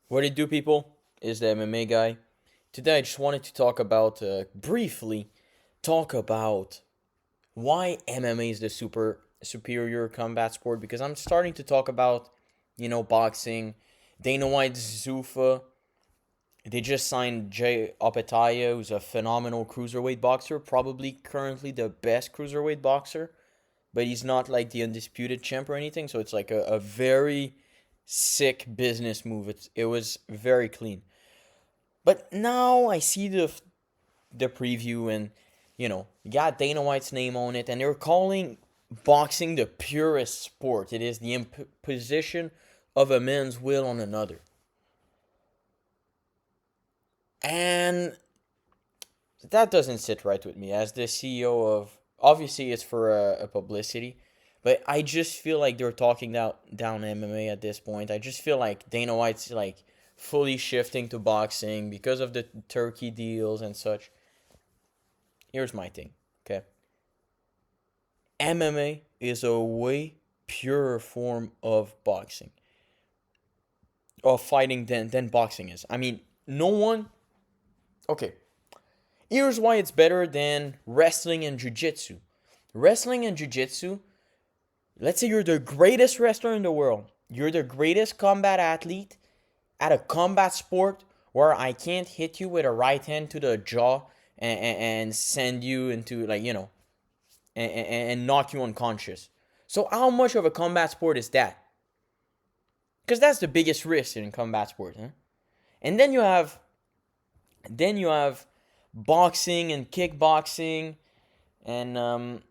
What it do, people? Is the MMA guy. Today, I just wanted to talk about, briefly, talk about why MMA is the superior combat sport. Because I'm starting to talk about, boxing. Dana White's ZUFFA. They just signed Jai Opeitia, who's a phenomenal cruiserweight boxer, probably currently the best cruiserweight boxer, but he's not like the undisputed champ or anything. So it's like a very sick business move. It was very clean. But now I see the preview, and you got Dana White's name on it, and they're calling boxing the purest sport. It is the imposition of a man's will on another. And that doesn't sit right with me as the CEO of, obviously it's for a publicity, but I just feel like they're talking down MMA at this point. I just feel like Dana White's like fully shifting to boxing because of the Turkey deals and such. Here's my thing, okay? MMA is a way purer form of boxing, of fighting than boxing is. I mean, no one. Okay, here's why it's better than wrestling and jiu-jitsu. Wrestling and jiu-jitsu, let's say you're the greatest wrestler in the world. You're the greatest combat athlete at a combat sport where I can't hit you with a right hand to the jaw and send you into, like, and knock you unconscious. So how much of a combat sport is that? Because that's the biggest risk in combat sport, huh? And then you have boxing and kickboxing, and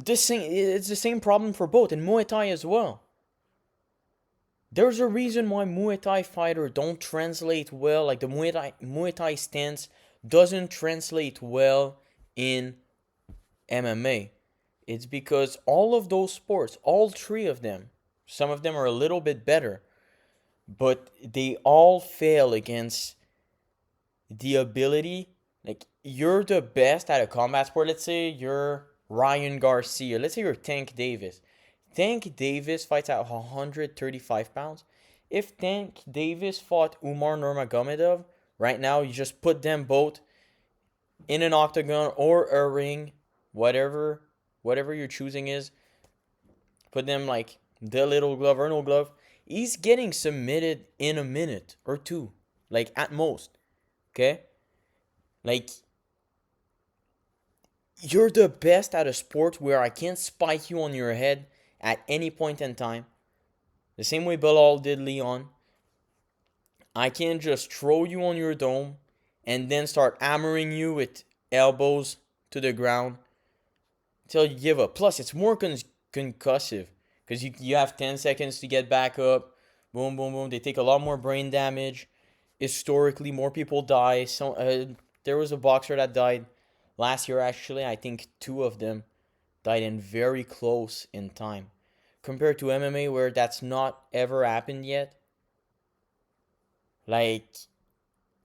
it's the same problem for both, and Muay Thai as well. There's a reason why Muay Thai fighters don't translate well, like the Muay Thai stance doesn't translate well in MMA. It's because all of those sports, all three of them, some of them are a little bit better, but they all fail against the ability. Like, you're the best at a combat sport. Let's say you're Ryan Garcia. Let's say you're Tank Davis. Tank Davis fights at 135 pounds. If Tank Davis fought Umar Nurmagomedov, right now you just put them both in an octagon or a ring, whatever whatever your choosing is. Put them like the little glove or no glove. He's getting submitted in a minute or two, like at most. Okay, like, you're the best at a sport where I can't spike you on your head at any point in time. The same way Bilal did Leon. I can't just throw you on your dome and then start hammering you with elbows to the ground till you give up. Plus, it's more concussive because you have 10 seconds to get back up. Boom, boom, boom. They take a lot more brain damage. Historically, more people die. So there was a boxer that died last year, actually. I think two of them died in very close in time. Compared to MMA, where that's not ever happened yet. Like,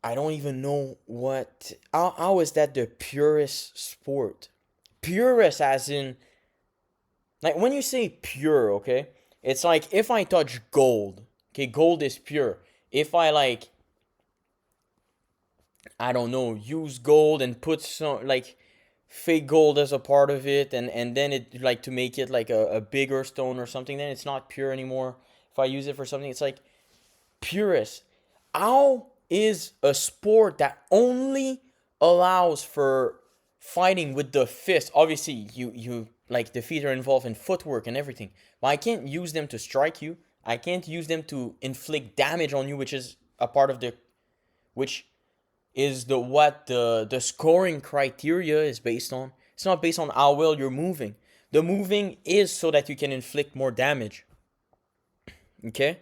I don't even know what. How is that the purest sport? Purest, as in, like, when you say pure, okay? It's like if I touch gold, okay, gold is pure. If I, like, I don't know, use gold and put some, like, fake gold as a part of it, and then it, like, to make it like a bigger stone or something, then it's not pure anymore. If I use it for something, it's like purest. How is a sport that only allows for fighting with the fist? Obviously, you like, the feet are involved in footwork and everything, but I can't use them to strike you. I can't use them to inflict damage on you, which is a part of the, which is the what the scoring criteria is based on. It's not based on how well you're moving. The moving is so that you can inflict more damage. Okay?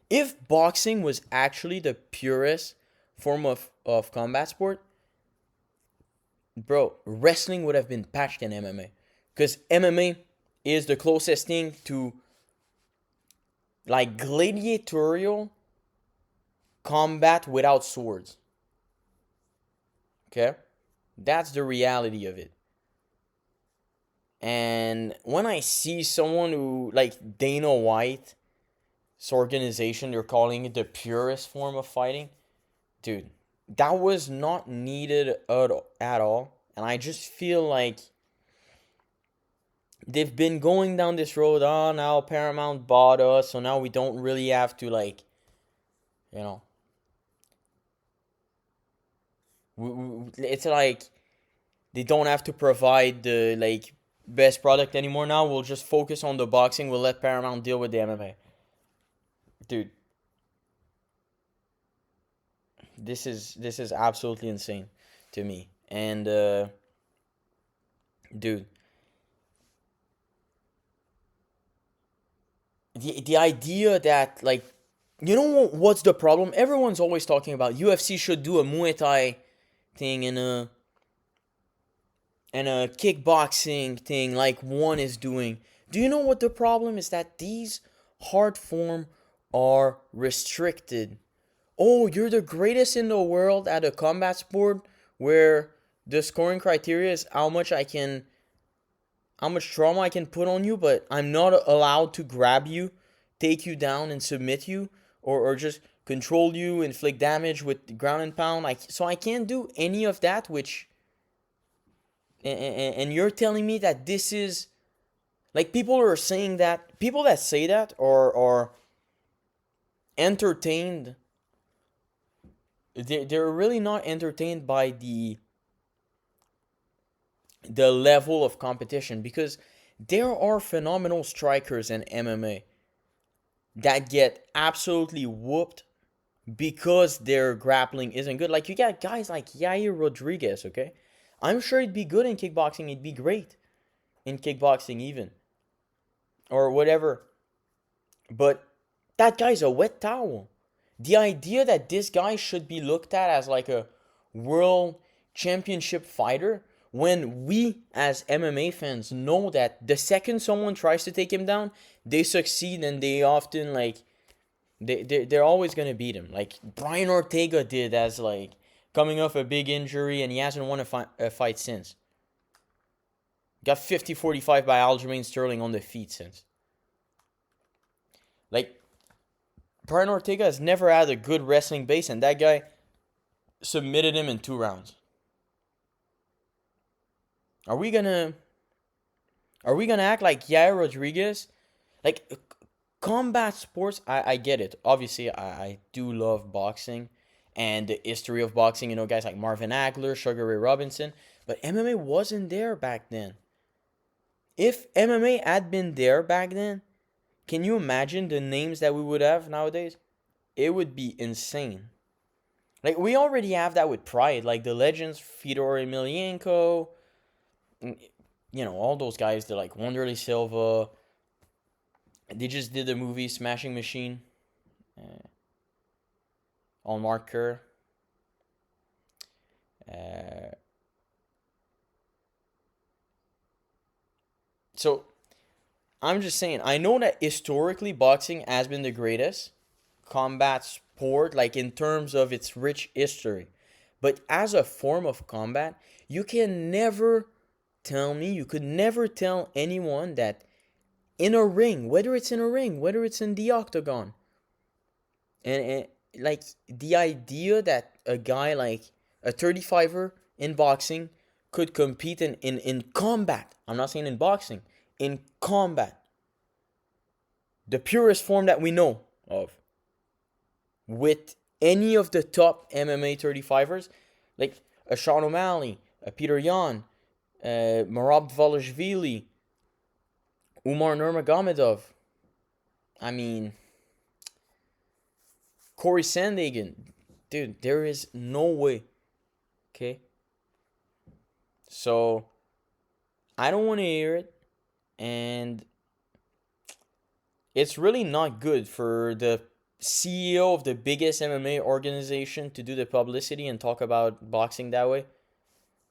If boxing was actually the purest form of combat sport, bro, wrestling would have been patched in MMA. Because MMA is the closest thing to, like, gladiatorial combat without swords. Okay? That's the reality of it. And when I see someone who, like Dana White, organization, they're calling it the purest form of fighting. Dude, that was not needed at all. And I just feel like they've been going down this road. Oh, now Paramount bought us, so now we don't really have to, like, you know, it's like they don't have to provide the, like, best product anymore. Now we'll just focus on the boxing. We'll let Paramount deal with the MMA. Dude, this is absolutely insane to me. And dude, the idea that, like, you know what's the problem? Everyone's always talking about UFC should do a Muay Thai thing and a kickboxing thing like one is doing. Do you know what the problem is? That these hard form are restricted. Oh, you're the greatest in the world at a combat sport where the scoring criteria is how much trauma I can put on you, but I'm not allowed to grab you, take you down, and submit you, or just control you, inflict damage with ground and pound. So I can't do any of that, which. And you're telling me that this is. Like, people are saying that. People that say that are entertained. They're really not entertained by the level of competition, because there are phenomenal strikers in MMA that get absolutely whooped because their grappling isn't good. Like, you got guys like Yair Rodriguez, okay? I'm sure he'd be good in kickboxing. He'd be great in kickboxing even. Or whatever. But that guy's a wet towel. The idea that this guy should be looked at as like a world championship fighter, when we as MMA fans know that the second someone tries to take him down, they succeed, and they often, like, they're always going to beat him. Like Brian Ortega did, as, like, coming off a big injury, and he hasn't won a fight since. Got 50-45 by Aljamain Sterling on the feet since. Like, Brian Ortega has never had a good wrestling base, and that guy submitted him in 2 rounds. Are we gonna act like Yair Rodriguez? Like, combat sports, I get it. Obviously, I do love boxing and the history of boxing. You know, guys like Marvin Hagler, Sugar Ray Robinson. But MMA wasn't there back then. If MMA had been there back then, can you imagine the names that we would have nowadays? It would be insane. Like, we already have that with Pride. Like, the legends, Fedor Emelianenko, you know, all those guys. They're like Wanderlei Silva. They just did the movie Smashing Machine on Mark Kerr. So, I'm just saying, I know that historically boxing has been the greatest combat sport, like, in terms of its rich history. But as a form of combat, you could never tell anyone that in a ring, whether it's in the octagon, and like, the idea that a guy like a 35er in boxing could compete in combat. I'm not saying in boxing, in combat. The purest form that we know of. With any of the top MMA 35ers, like a Sean O'Malley, a Peter Yan, Merab Dvalishvili, Umar Nurmagomedov. I mean, Corey Sandhagen. Dude, there is no way. Okay? So, I don't want to hear it. And it's really not good for the CEO of the biggest MMA organization to do the publicity and talk about boxing that way.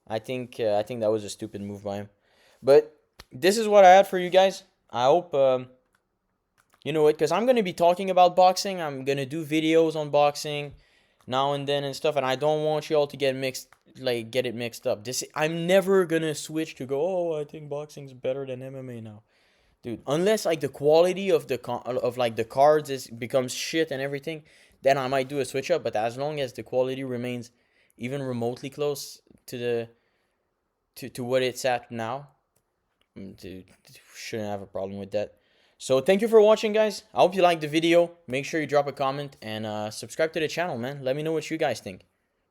I think that was a stupid move by him. But this is what I had for you guys. I hope you know it, because I'm gonna be talking about boxing. I'm gonna do videos on boxing now and then and stuff, and I don't want you all to get it mixed up. I'm never gonna switch to go, oh, I think boxing's better than MMA now. Dude, unless like the quality of the cards becomes shit and everything, then I might do a switch up. But as long as the quality remains even remotely close to the to what it's at now, dude, shouldn't have a problem with that. So thank you for watching, guys. I hope you liked the video. Make sure you drop a comment and subscribe to the channel, man. Let me know what you guys think.